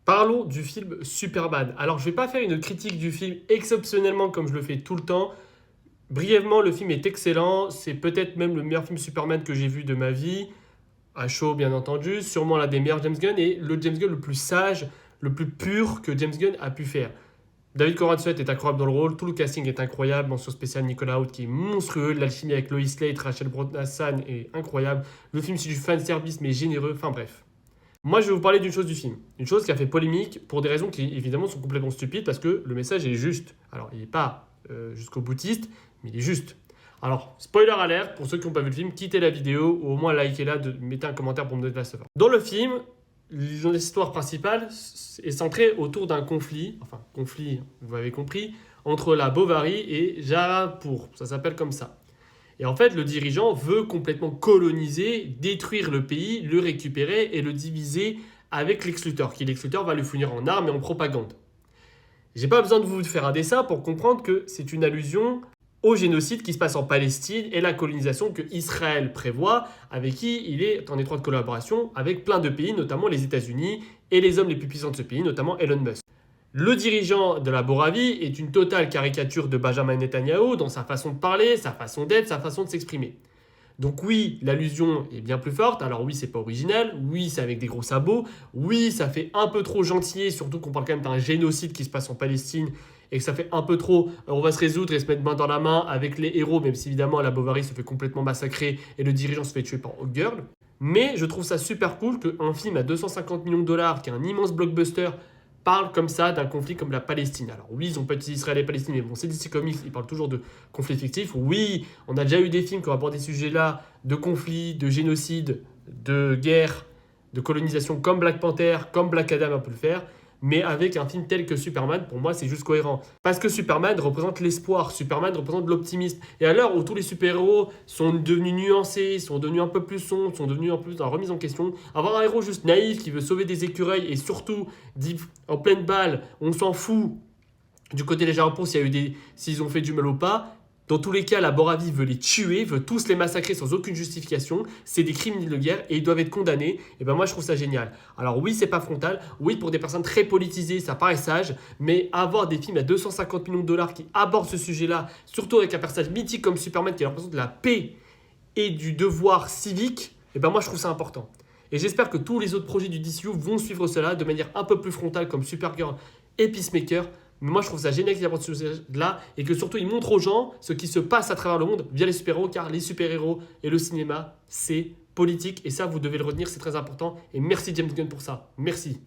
Parlons du film Superman. Alors, je ne vais pas faire une critique du film exceptionnellement comme je le fais tout le temps. Brièvement, le film est excellent. C'est peut-être même le meilleur film Superman que j'ai vu de ma vie. À chaud, bien entendu. Sûrement l'un des meilleurs James Gunn et le James Gunn le plus sage, le plus pur que James Gunn a pu faire. David Corenswet est incroyable dans le rôle. Tout le casting est incroyable. Mention spéciale Nicolas Hoult qui est monstrueux. L'alchimie avec Lois Lane, Rachel Brosnahan est incroyable. Le film, c'est du fanservice mais généreux. Enfin bref. Moi, je vais vous parler d'une chose du film. Une chose qui a fait polémique pour des raisons qui, évidemment, sont complètement stupides parce que le message est juste. Alors, il n'est pas jusqu'au boutiste, mais il est juste. Alors, spoiler alert, pour ceux qui n'ont pas vu le film, quittez la vidéo ou au moins likez-la, mettez un commentaire pour me donner de la savoir. Dans le film, l'histoire principale est centrée autour d'un conflit, vous avez compris, entre la Bovary et Jaipur. Ça s'appelle comme ça. Et en fait, le dirigeant veut complètement coloniser, détruire le pays, le récupérer et le diviser avec l'ex-Luthor, qui l'ex-Luthor va le fournir en armes et en propagande. J'ai pas besoin de vous faire un dessin pour comprendre que c'est une allusion au génocide qui se passe en Palestine et la colonisation que Israël prévoit, avec qui il est en étroite collaboration avec plein de pays, notamment les États-Unis et les hommes les plus puissants de ce pays, notamment Elon Musk. Le dirigeant de la Boravie est une totale caricature de Benjamin Netanyahou dans sa façon de parler, sa façon d'être, sa façon de s'exprimer. Donc oui, l'allusion est bien plus forte. Alors oui, c'est pas original. Oui, c'est avec des gros sabots. Oui, ça fait un peu trop gentil, surtout qu'on parle quand même d'un génocide qui se passe en Palestine et que ça fait un peu trop. On va se résoudre et se mettre main dans la main avec les héros, même si évidemment la Bovary se fait complètement massacrer et le dirigeant se fait tuer par Hawk Girl. Mais je trouve ça super cool qu'un film à 250 millions de dollars, qui est un immense blockbuster, parle comme ça d'un conflit comme la Palestine. Alors oui, ils n'ont pas utilisé Israël et Palestine, mais bon, c'est DC Comics, ils parlent toujours de conflits fictifs. Oui, on a déjà eu des films qui ont abordé ces sujets-là, de conflits, de génocide, de guerre, de colonisation, comme Black Panther, comme Black Adam a pu le faire. Mais avec un film tel que Superman, pour moi, c'est juste cohérent. Parce que Superman représente l'espoir, Superman représente l'optimisme. Et à l'heure où tous les super-héros sont devenus nuancés, sont devenus un peu plus sombres, sont devenus un peu plus dans la remise en question, avoir un héros juste naïf qui veut sauver des écureuils et surtout, dit en pleine balle, on s'en fout du côté des Japon s'ils ont fait du mal ou pas. Dans tous les cas, la Boravie veut les tuer, veut tous les massacrer sans aucune justification. C'est des criminels de guerre et ils doivent être condamnés. Et ben moi, je trouve ça génial. Alors oui, c'est pas frontal. Oui, pour des personnes très politisées, ça paraît sage. Mais avoir des films à 250 millions de dollars qui abordent ce sujet-là, surtout avec un personnage mythique comme Superman qui représente la paix et du devoir civique, et ben moi, je trouve ça important. Et j'espère que tous les autres projets du DCU vont suivre cela de manière un peu plus frontale comme Supergirl et Peacemaker. Mais moi, je trouve ça génial qu'ils abordent ce sujet-là et que surtout, ils montrent aux gens ce qui se passe à travers le monde via les super-héros, car les super-héros et le cinéma, c'est politique. Et ça, vous devez le retenir, c'est très important. Et merci James Gunn pour ça. Merci.